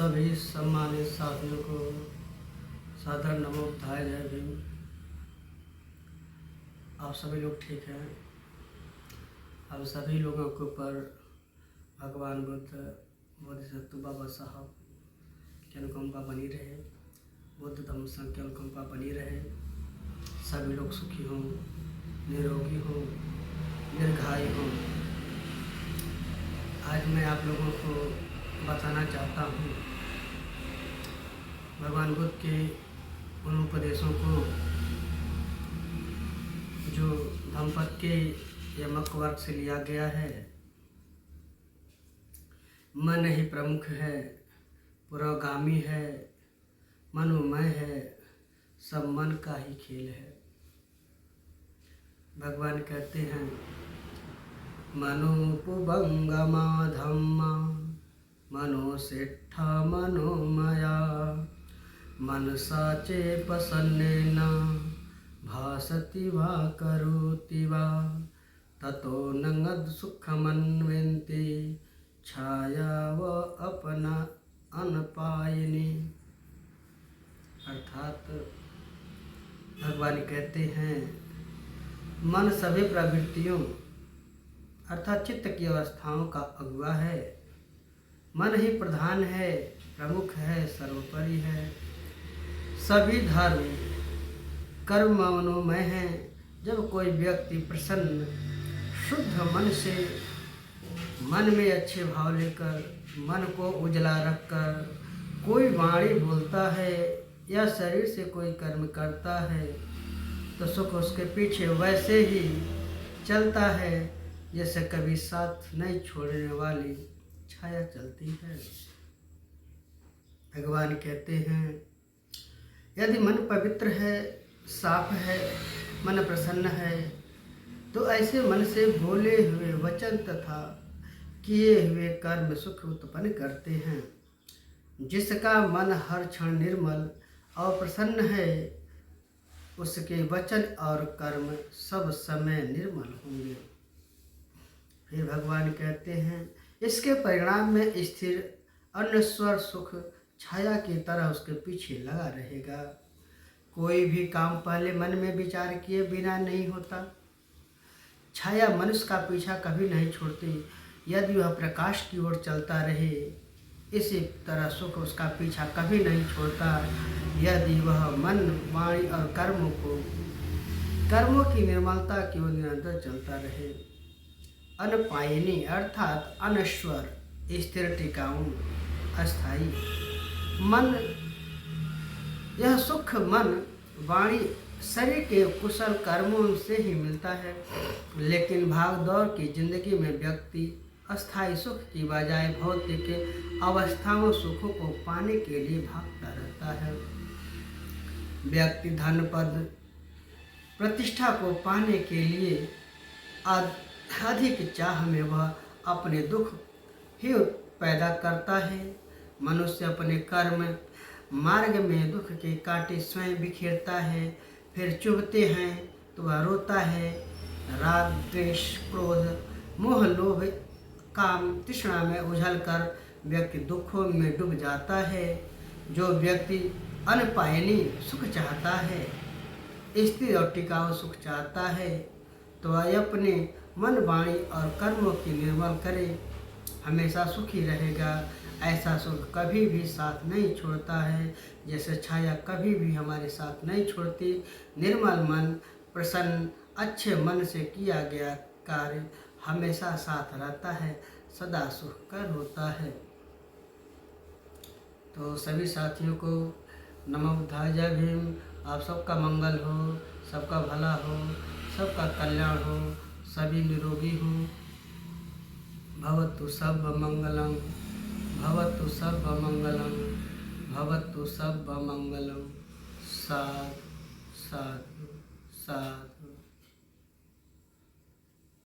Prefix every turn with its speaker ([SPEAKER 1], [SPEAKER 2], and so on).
[SPEAKER 1] सभी सम्मानित साथियों को सादर नमोबुद्धाय जय भीम। आप सभी लोग ठीक हैं। अब सभी लोगों के ऊपर भगवान बुद्ध बोधिसत्व बाबा साहब की अनुकंपा बनी रहे, बुद्ध धम्म संघ की अनुकंपा बनी रहे। सभी लोग सुखी हों, निरोगी हों, दीर्घायु हों। आज मैं आप लोगों को बताना चाहता हूँ भगवान बुद्ध के उन उपदेशों को जो धम्मपद के यमक वर्ग से लिया गया है। मन ही प्रमुख है, पुरोगामी है, मनोमय है, सब मन का ही खेल है। भगवान कहते हैं मनोपुबंगमा धम्मा मनोसिट्ठा मनोमया मनसा चेपसन्नेन भासति वा करोति वा ततो नंगद सुखमन्वेन्ति छाया व अपना अनपायिनी। अर्थात भगवान कहते हैं मन सभी प्रवृत्तियों अर्थात चित्त की अवस्थाओं का अगुआ है। मन ही प्रधान है, प्रमुख है, सर्वोपरि है। सभी धर्म कर्म मनोमय हैं। जब कोई व्यक्ति प्रसन्न शुद्ध मन से मन में अच्छे भाव लेकर मन को उजला रखकर कोई वाणी बोलता है या शरीर से कोई कर्म करता है तो सुख उसके पीछे वैसे ही चलता है जैसे कभी साथ नहीं छोड़ने वाली छाया चलती है। भगवान कहते हैं यदि मन पवित्र है, साफ है, मन प्रसन्न है तो ऐसे मन से बोले हुए वचन तथा किए हुए कर्म सुख उत्पन्न करते हैं। जिसका मन हर क्षण निर्मल और प्रसन्न है उसके वचन और कर्म सब समय निर्मल होंगे। फिर भगवान कहते हैं इसके परिणाम में स्थिर अनश्वर सुख छाया की तरह उसके पीछे लगा रहेगा। कोई भी काम पहले मन में विचार किए बिना नहीं होता। छाया मनुष्य का पीछा कभी नहीं छोड़ती। यदि वह प्रकाश की ओर चलता रहे इसी तरह सुख उसका पीछा कभी नहीं छोड़ता। यदि वह मन वाणी और कर्मों की निर्मलता की ओर निरंतर चलता रहे। अनपायिनी अर्थात अनश्वर, स्थिर, टिकाऊ, अस्थायी मन। यह सुख मन वाणी शरीर के कुशल कर्मों से ही मिलता है। लेकिन भाग दौड़ की जिंदगी में व्यक्ति अस्थायी सुख की बजाय भौतिक अवस्थाओं सुखों को पाने के लिए भागता रहता है। व्यक्ति धन पद प्रतिष्ठा को पाने के लिए अधिक चाह में वह अपने दुख ही पैदा करता है। मनुष्य अपने कर्म मार्ग में दुख के कांटे स्वयं बिखेरता है। फिर चुभते हैं तो वह रोता है। राग, द्वेष, क्रोध, मोह, लोभ, काम, तृष्णा में उछलकर व्यक्ति दुखों में डूब जाता है। जो व्यक्ति अनपायिनी सुख चाहता है, स्थिर और टिकाऊ सुख चाहता है तो वह अपने मन, वाणी और कर्मों की निर्मल करे, हमेशा सुखी रहेगा। ऐसा सुख कभी भी साथ नहीं छोड़ता है, जैसे छाया कभी भी हमारे साथ नहीं छोड़ती। निर्मल मन, प्रसन्न, अच्छे मन से किया गया कार्य हमेशा साथ रहता है, सदा सुखकर होता है। तो सभी साथियों को नमोबुद्धाय जय भीम। आप सबका मंगल हो, सबका भला हो, सबका कल्याण हो, सभी निरोगी हों। भवतु सर्वमंगलं, भवतु सर्वमंगलं, भवतु सर्वमंगलं। साधु साधु साधु।